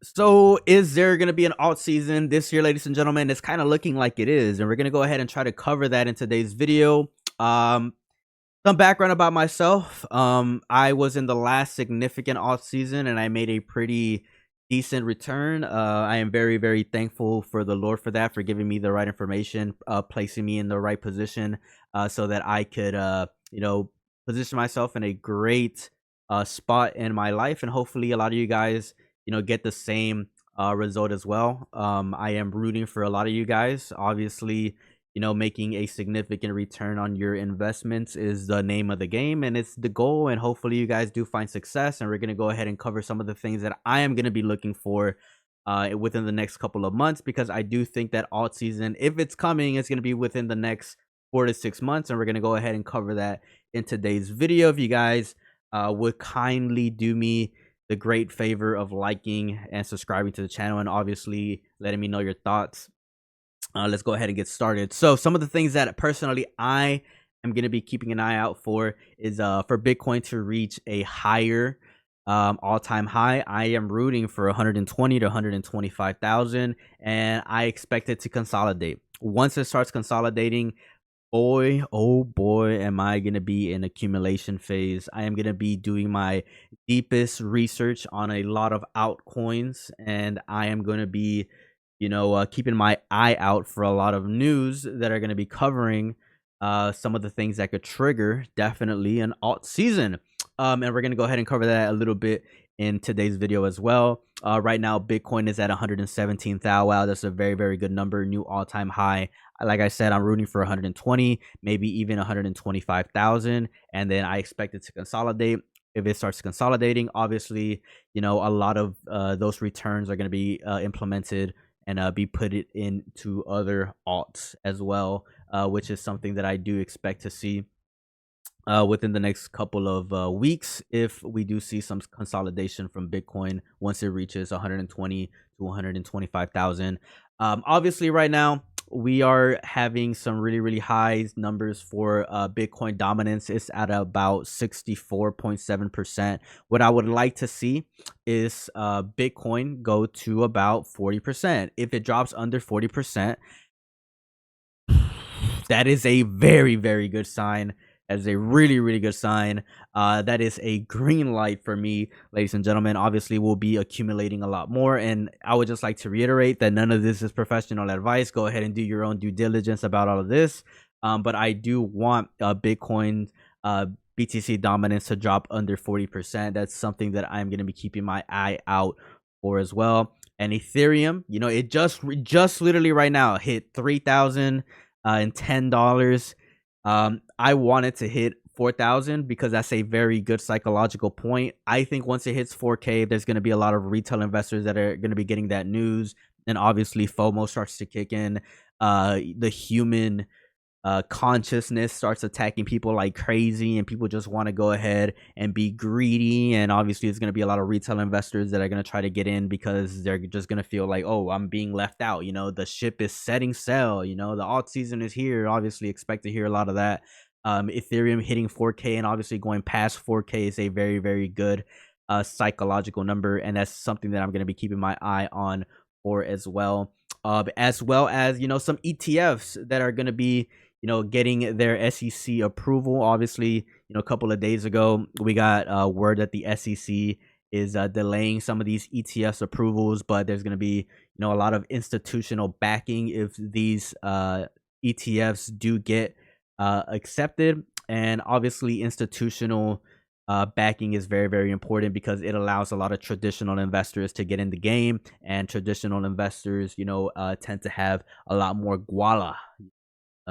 So, is there going to be an alt season this year, ladies and gentlemen? It's kind of looking like it is, and we're going to go ahead and try to cover that in today's video. Um, some background about myself. I was in the last significant alt season, and I made a pretty decent return. I am very, very thankful for the Lord for that, for giving me the right information, placing me in the right position, so that I could, position myself in a great spot in my life, and hopefully, a lot of you guys get the same result as well. I am rooting for a lot of you guys. Obviously, making a significant return on your investments is the name of the game, and it's the goal. And hopefully, you guys do find success. And we're gonna go ahead and cover some of the things that I am gonna be looking for within the next couple of months, because I do think that alt season, if it's coming, it's gonna be within the next 4 to 6 months, and we're gonna go ahead and cover that in today's video. If you guys would kindly do me the great favor of liking and subscribing to the channel, and obviously letting me know your thoughts. Let's go ahead and get started. So some of the things that personally I am going to be keeping an eye out for is for Bitcoin to reach a higher all-time high. I am rooting for 120 to 125,000, and I expect it to consolidate. Once it starts consolidating, boy, oh boy, am I going to be in accumulation phase. I am going to be doing my deepest research on a lot of altcoins, and I am going to be, keeping my eye out for a lot of news that are going to be covering some of the things that could trigger definitely an alt season. And we're going to go ahead and cover that a little bit in today's video as well. Right now, Bitcoin is at 117,000. Wow, that's a very, very good number, new all-time high. Like I said, I'm rooting for 120, maybe even 125,000, and then I expect it to consolidate. If it starts consolidating, obviously, a lot of those returns are going to be implemented and be put it into other alts as well, which is something that I do expect to see within the next couple of weeks, if we do see some consolidation from Bitcoin once it reaches 120 to 125,000. Obviously, right now we are having some really, really high numbers for Bitcoin dominance. It's at about 64.7%. What I would like to see is Bitcoin go to about 40%. If it drops under 40%, that is a very, very good sign. That is a really, really good sign. That is a green light for me, ladies and gentlemen. Obviously, we'll be accumulating a lot more, and I would just like to reiterate that none of this is professional advice. Go ahead and do your own due diligence about all of this. But I do want Bitcoin BTC dominance to drop under 40%. That's something that I'm going to be keeping my eye out for as well. And Ethereum, it just literally right now hit 3,000 and $10. I want it to hit 4,000 because that's a very good psychological point. I think once it hits 4K, there's going to be a lot of retail investors that are going to be getting that news, and obviously FOMO starts to kick in. The human consciousness starts attacking people like crazy, and people just want to go ahead and be greedy. And obviously there's going to be a lot of retail investors that are going to try to get in because they're just going to feel like, oh, I'm being left out. The ship is setting sail. The alt season is here. Obviously expect to hear a lot of that. Ethereum hitting 4K and obviously going past 4K is a very, very good psychological number, and that's something that I'm going to be keeping my eye on for as well as some ETFs that are going to be getting their SEC approval. Obviously, a couple of days ago, we got word that the SEC is delaying some of these ETFs approvals, but there's going to be, a lot of institutional backing if these ETFs do get accepted. And obviously, institutional backing is very, very important because it allows a lot of traditional investors to get in the game, and traditional investors, tend to have a lot more guala.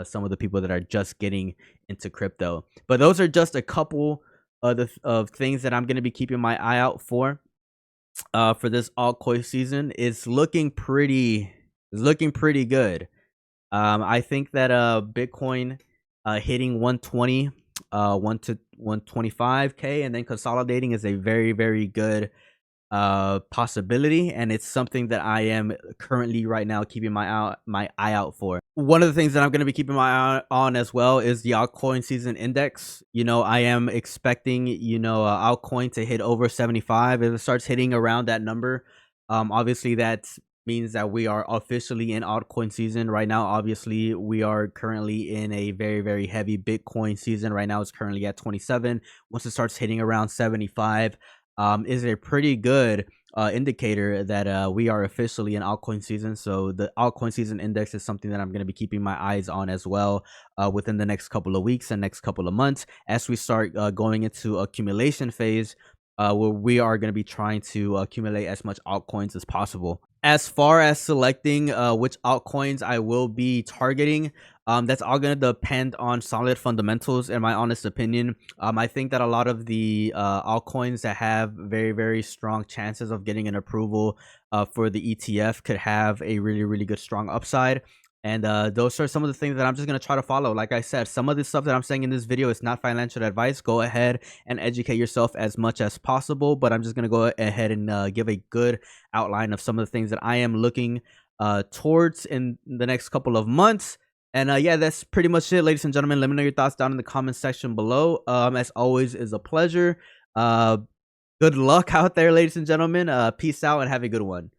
Some of the people that are just getting into crypto. But those are just a couple of things that I'm going to be keeping my eye out for this altcoin season. It's looking pretty good. I think that Bitcoin hitting 120 1 to 125k and then consolidating is a very, very good possibility, and it's something that I am currently right now keeping my eye out for. One of the things that I'm going to be keeping my eye on as well is the altcoin season index. I am expecting altcoin to hit over 75. If it starts hitting around that number, Obviously that means that we are officially in altcoin season right now. Obviously, we are currently in a very, very heavy Bitcoin season. Right now, it's currently at 27. Once it starts hitting around 75, is a pretty good indicator that we are officially in altcoin season. So the altcoin season index is something that I'm going to be keeping my eyes on as well within the next couple of weeks and next couple of months as we start going into accumulation phase, where we are going to be trying to accumulate as much altcoins as possible. As far as selecting which altcoins I will be targeting, that's all going to depend on solid fundamentals, in my honest opinion. I think that a lot of the altcoins that have very, very strong chances of getting an approval for the ETF could have a really, really good strong upside. And those are some of the things that I'm just going to try to follow. Like I said, some of the stuff that I'm saying in this video is not financial advice. Go ahead and educate yourself as much as possible. But I'm just going to go ahead and give a good outline of some of the things that I am looking towards in the next couple of months. And yeah, that's pretty much it, ladies and gentlemen. Let me know your thoughts down in the comment section below. As always, is a pleasure. Good luck out there, ladies and gentlemen. Peace out and have a good one.